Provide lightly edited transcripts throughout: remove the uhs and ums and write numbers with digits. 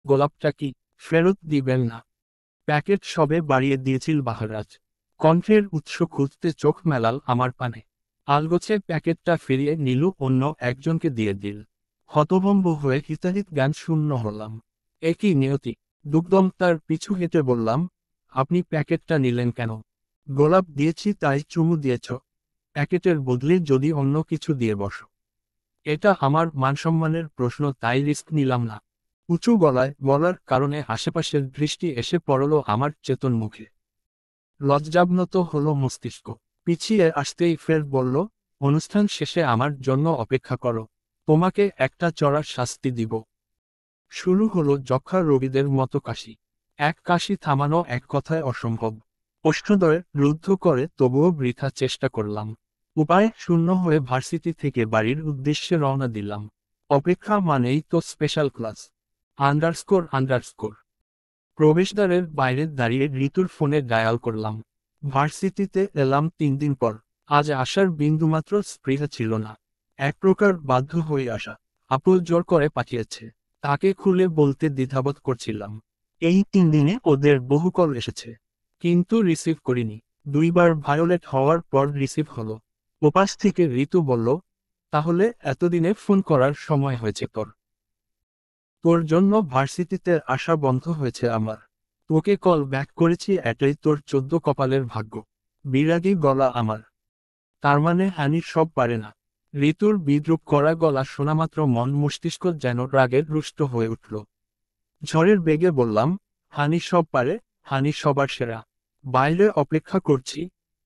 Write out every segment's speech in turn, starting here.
গোলাপটা কি ফেরত দিবেন না? প্যাকেট সবে বাড়িয়ে দিয়েছিল বাহারাজ। কণ্ঠের উৎস খুঁজতে চোখ মেলাল আমার পানে। আলগোছে প্যাকেটটা ফিরিয়ে নিল, অন্য একজনকে দিয়ে দিল। হতভম্ব হয়ে হিতাহিত জ্ঞান শূন্য হলাম। একই নিয়তি। দুগ্ধম তার পিছু হেঁটে বললাম, আপনি প্যাকেটটা নিলেন কেন? গোলাপ দিয়েছি তাই চুমু দিয়েছ। প্যাকেটের বদলে যদি অন্য কিছু দিয়ে বসো। এটা আমার মানসম্মানের প্রশ্ন, তাই রিস্ক নিলাম না। উঁচু গলায় বলার কারণে আশেপাশের দৃষ্টি এসে পড়ল আমার চেতন মুখে। লজ্জাবনত হলো মস্তিষ্ক। পিছিয়ে আসতেই ফের বলল, অনুষ্ঠান শেষে আমার জন্য অপেক্ষা করো। তোমাকে একটা চড়ার শাস্তি দিব। শুরু হলো যক্ষা রোগীদের মতো কাশি। এক কাশি থামানো এক কথায় অসম্ভব। ওষ্ঠদ্বয় রুদ্ধ করে তবুও বৃথা চেষ্টা করলাম। উপায় শূন্য হয়ে ভার্সিটি থেকে বাড়ির উদ্দেশ্যে রওনা দিলাম। অপেক্ষা মানেই তো স্পেশাল ক্লাস। Underscore underscore. প্রবেশদ্বারের বাইরে দাঁড়িয়ে ঋতুর ফোনে ডায়াল করলাম। ভার্সিটিতে এলাম 3 দিন পর। আজ আসার বিন্দুমাত্র স্পৃহা ছিল না। এক প্রকার বাধ্য হয়ে আসা। আপু জোর করে পাঠিয়েছে। তাকে খুলে বলতে দ্বিধাবোধ করছিলাম। এই 3 দিনে ওদের বহু কল এসেছে, কিন্তু রিসিভ করিনি। 2বার ভায়োলেট হওয়ার পর রিসিভ হলো। ওপাশ থেকে ঋতু বলল, তাহলে এতদিনে ফোন করার সময় হয়েছে তোর? তোর জন্য ভার্সিটিতে আসা বন্ধ হয়েছে আমার। তোকে কল ব্যাক করেছি, এটাই তোর 14 কপালের ভাগ্য। বিরাগী গলা আমার। তার মানে হানি সব পারে না? ঋতুর বিদ্রুপ করা গলা শোনামাত্র মন মস্তিষ্ক যেন রাগের রুষ্ট হয়ে উঠল। ঝড়ের বেগে বললাম, হানি সব পারে, হানি সবার সেরা। বাইরে অপেক্ষা করছি,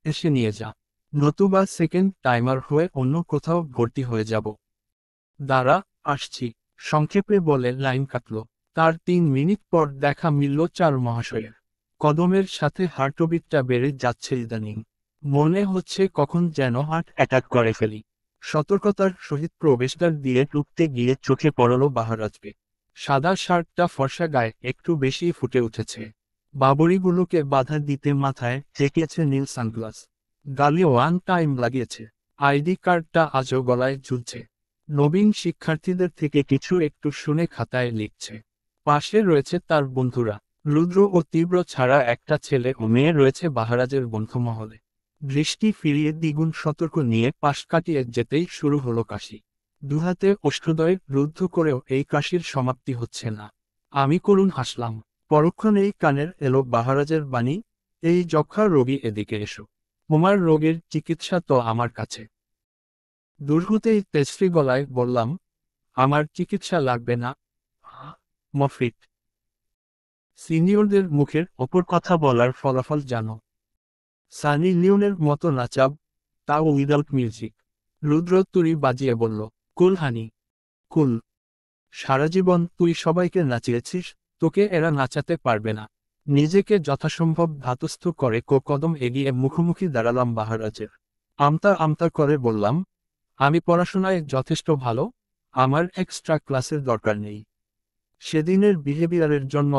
এসে নিয়ে যা। নতুবা সেকেন্ড টাইমার হয়ে অন্য কোথাও ভর্তি হয়ে যাব। দাঁড়া, আসছি। সংক্ষেপে বলে লাইন কাটল। তার 3 মিনিট পর দেখা মিলল চার মহাশয়ের। কদমের সাথে হার্টবিটটা বেড়ে যাচ্ছে ইদানিং। মনে হচ্ছে কখন যেন হার্ট অ্যাটাক করে ফেলি। সতর্কতার সহিত প্রবেশদ্বার দিয়ে ঢুকতে গিয়ে চোখে পড়ল বাহারাজকে। সাদা শার্টটা ফর্সা গায়ে একটু বেশি ফুটে উঠেছে। বাবরিগুলোকে বাধা দিতে মাথায় ঠেকিয়েছে নীল সানগ্লাস। গালে ওয়ান টাইম লাগিয়েছে। আইডি কার্ডটা আজও গলায় ঝুলছে। নবীন শিক্ষার্থীদের থেকে কিছু একটু শুনে খাতায় লিখছে। পাশে রয়েছে তার বন্ধুরা। রুদ্র ও তীব্র ছাড়া একটা ছেলে ও মেয়ে রয়েছে বাহারাজের বন্ধুমহলে। দৃষ্টি ফিরিয়ে দ্বিগুণ সতর্ক নিয়ে পাশ কাটিয়ে যেতেই শুরু হলো কাশি। দুহাতে ওষ্ঠদ্বয় রুদ্ধ করেও এই কাশির সমাপ্তি হচ্ছে না। আমি করুণ হাসলাম। পরক্ষণেই কানের এলো বাহারাজের বাণী, এই যক্ষা রোগী এদিকে এসো। তোমার রোগের চিকিৎসা তো আমার কাছে। দুর্হুতেই তেজস্বী গলায় বললাম, আমার চিকিৎসা লাগবে না। মফিট। সিনিয়রদের মুখের ওপর কথা বলার ফলাফল জানো। সানি লিওনের মতো নাচাব, তাও উইদাউট মিউজিক। রুদ্র তুরি বাজিয়ে বলল, কুল হানি, কুল। সারা জীবন তুই সবাইকে নাচিয়েছিস, তোকে এরা নাচাতে পারবে না। নিজেকে যথাসম্ভব ধাতস্থ করে কদম এগিয়ে মুখোমুখি দাঁড়ালাম বাহারাজের। আমতা আমতা করে বললাম, আমি পড়াশোনায় যথেষ্ট ভালো, আমার এক্সট্রা ক্লাসের দরকার নেই। সেদিনের বিহেভিয়ারের জন্য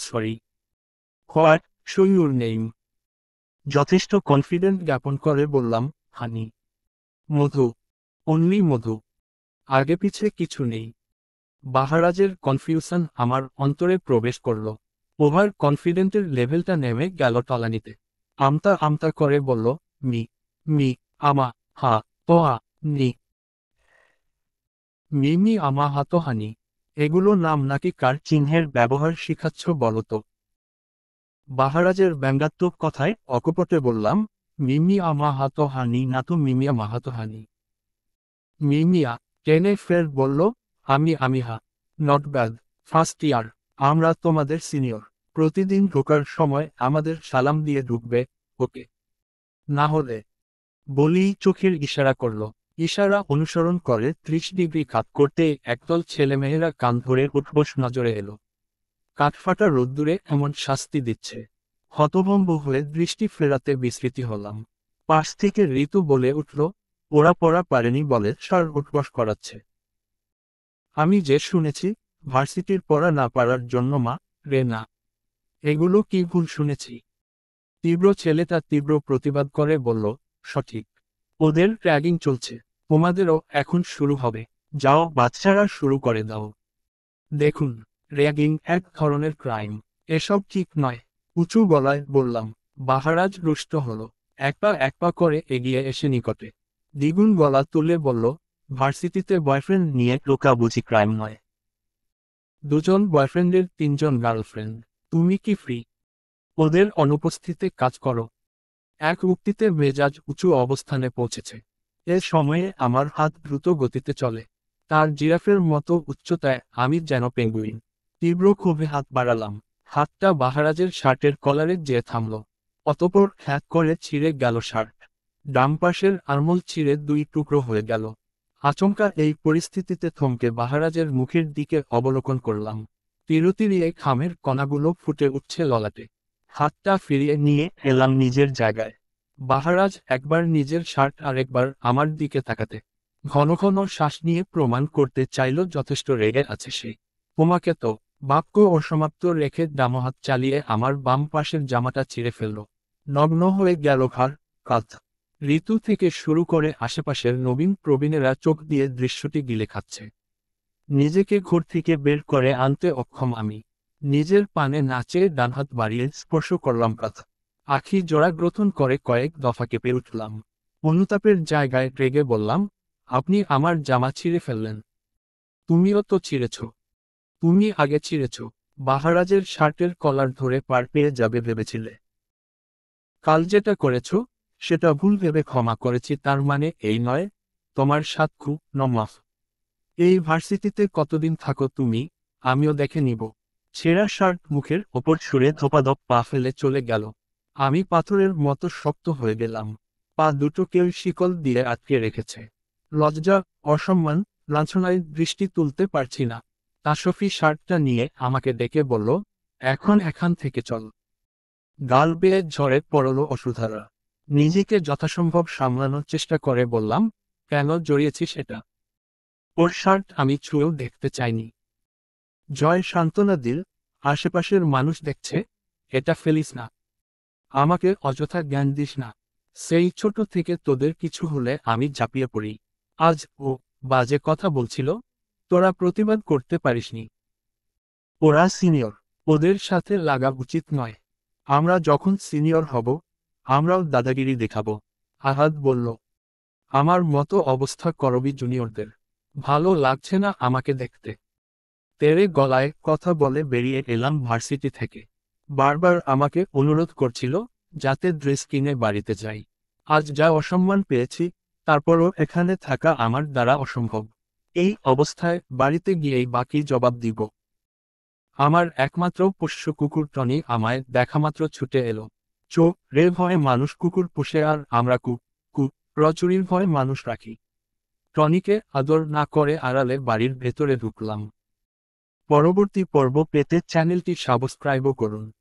sorry. What, show your name. যথেষ্ট কনফিডেন্ট জ্ঞাপন করে বললাম, হানি। মধু। অনলি মধু। আগে পিছে কিছু নেই। বাহারাজের কনফিউশন আমার অন্তরে প্রবেশ করল। ওভার কনফিডেন্টের লেভেলটা নেমে গেল তলানিতে। আমতা আমতা করে বলল, মি, মি, আমা, হা, তোহা, নি। মিমি আমা হাতহানি। এগুলো নাম নাকি কার চিহ্নের ব্যবহার শিখাচ্ছ বলো তো? বাহারাজের ব্যঙ্গাত্মক কথায় অকপটে বললাম, মিমি আমা হাতহানি না তো মিমিয়া মাহাতহানি। মিমিয়া। টেনে ফের বলল, আমিহা। Not bad. First year. আমরা তোমাদের সিনিয়র। প্রতিদিন ঢোকার সময় আমাদের সালাম দিয়ে ঢুকবে, ওকে? না হলে? বলেই চোখের ইশারা করল। ইশারা অনুসরণ করে 30 ডিগ্রি কাত করতে একদল ছেলেমেয়েরা কান ধরে উঠবোস নজরে এলো। কাঠফাটা রোদ্দুরে এমন শাস্তি দিচ্ছে। হতভম্ব হয়ে দৃষ্টি ফেরাতে বিস্মৃতি হলাম। পাশ থেকে ঋতু বলে উঠল, ওরা পড়া পারেনি বলে স্যার উঠবস করাচ্ছে। আমি যে শুনেছি, ভার্সিটির পড়া না পারার জন্য মা, রে না। এগুলো কি ভুল শুনেছি? তীব্র ছেলেটা তীব্র প্রতিবাদ করে বলল, সঠিক। ওদের র্যাগিং চলছে। তোমাদেরও এখন শুরু হবে। যাও বাচ্চারা শুরু করে দাও। দেখুন, র্যাগিং এক ধরনের ক্রাইম। এসব ঠিক নয়, উঁচু গলায় বললাম। বাহারাজ রুষ্ট হলো, এক পা করে এগিয়ে এসে নিকটে দ্বিগুণ গলা তুলে বলল, ভার্সিটিতে বয়ফ্রেন্ড নিয়ে টোকা বুঝি ক্রাইম নয়? দুজন বয়ফ্রেন্ডের তিনজন গার্লফ্রেন্ড, তুমি কি ফ্রি? ওদের অনুপস্থিতিতে কাজ করো। এক উক্তিতে মেজাজ উঁচু অবস্থানে পৌঁছেছে। এ সময়ে আমার হাত দ্রুত গতিতে চলে। তার জিরাফের মতো উচ্চতায় আমি যেন পেঙ্গুইন। তীব্র ক্ষোভে হাত বাড়ালাম। হাতটা বাহারাজের শার্টের কলারে যেয়ে থামল। অতপর হ্যাক করে ছিঁড়ে গেল শার্ট। ডান পাশের আরমোল ছিঁড়ে দুই টুকরো হয়ে গেল। আচমকা এই পরিস্থিতিতে থমকে বাহারাজের মুখের দিকে অবলোকন করলাম। তিরুতিরিয়ে খামের কণাগুলো ফুটে উঠছে ললাটে। হাতটা ফিরিয়ে নিয়ে এলাম নিজের জায়গায়। বাহারাজ একবার নিজের শার্ট আরেকবার আমার দিকে তাকাতে ঘন ঘন শ্বাস নিয়ে প্রমাণ করতে চাইল যথেষ্ট রেগে আছে সে। তোমাকে তো, বাক্য অসমাপ্ত রেখে ডামহাত চালিয়ে আমার বাম পাশের জামাটা ছিঁড়ে ফেলল। নগ্ন হয়ে গেল ঘাড়, কাঁধ। ঋতু থেকে শুরু করে আশেপাশের নবীন প্রবীণেরা চোখ দিয়ে দৃশ্যটি গিলে খাচ্ছে। নিজেকে ঘর থেকে বের করে আনতে অক্ষম আমি। নিজের পানে নাচে ডানহাত বাড়িয়ে স্পর্শ করলাম কাঁধ। আখি জোড়া গ্রথন করে কয়েক দফা কেঁপে উঠলাম। অনুতাপের জায়গায় রেগে বললাম, আপনি আমার জামা ছিঁড়ে ফেললেন। তুমিও তো ছিঁড়েছ। তুমি আগে ছিঁড়েছ। বাহারাজের শার্টের কলার ধরে পার পেয়ে যাবে ভেবেছিলে। কাল যেটা করেছ সেটা ভুল ভেবে ক্ষমা করেছি, তার মানে এই নয় তোমার সাক্ষু নমাফ। এই ভার্সিটিতে কতদিন থাকো তুমি, আমিও দেখে নিব। ছেঁড়া শার্ট মুখের ওপর ছুঁড়ে ধোপাধপ পা ফেলে চলে গেল। আমি পাথরের মতো শক্ত হয়ে গেলাম। পা দুটো কেউ শিকল দিয়ে আটকে রেখেছে। লজ্জা, অসম্মান, লাঞ্ছনায় দৃষ্টি তুলতে পারছি না। তাসফি শার্টটা নিয়ে আমাকে ডেকে বলল, এখন এখান থেকে চল। গাল বেয়ে ঝরে পড়ল অশ্রুধারা। নিজেকে যথাসম্ভব সামলানোর চেষ্টা করে বললাম, কেন জড়িয়েছিস এটা? ওর শার্ট আমি ছুঁয়েও দেখতে চাইনি। জয় সান্ত্বনা দিল, আশেপাশের মানুষ দেখছে, এটা ফেলিস না। আমাকে অযথা জ্ঞান দিস না। সেই ছোট থেকে তোদের কিছু হলে আমি ঝাঁপিয়ে পড়ি। আজ ও বাজে কথা বলছিল, তোরা প্রতিবাদ করতে পারিসনি। ওরা সিনিয়র, ওদের সাথে লাগা উচিত নয়। আমরা যখন সিনিয়র হব, আমরাও দাদাগিরি দেখাবো। আহাদ বলল, আমার মতো অবস্থা করবি জুনিয়রদের। ভালো লাগছে না আমাকে দেখতে। তেরে গলায় কথা বলে বেরিয়ে এলাম ভার্সিটি থেকে। বারবার আমাকে অনুরোধ করছিল যাতে ড্রেস কিনে বাড়িতে যাই। আজ যা অসম্মান পেয়েছি, তারপরও এখানে থাকা আমার দ্বারা অসম্ভব। এই অবস্থায় বাড়িতে গিয়েই বাকি জবাব দিব। আমার একমাত্র পোষ্য কুকুর টনি আমায় দেখামাত্র ছুটে এলো। চোখ রে ভয়ে মানুষ কুকুর পুষে আর আমরা প্রচুরির ভয়ে মানুষ রাখি। টনিকে আদর না করে আড়ালে বাড়ির ভেতরে ঢুকলাম। পরবর্তী পর্ব পেতে চ্যানেলটি সাবস্ক্রাইবও করুন।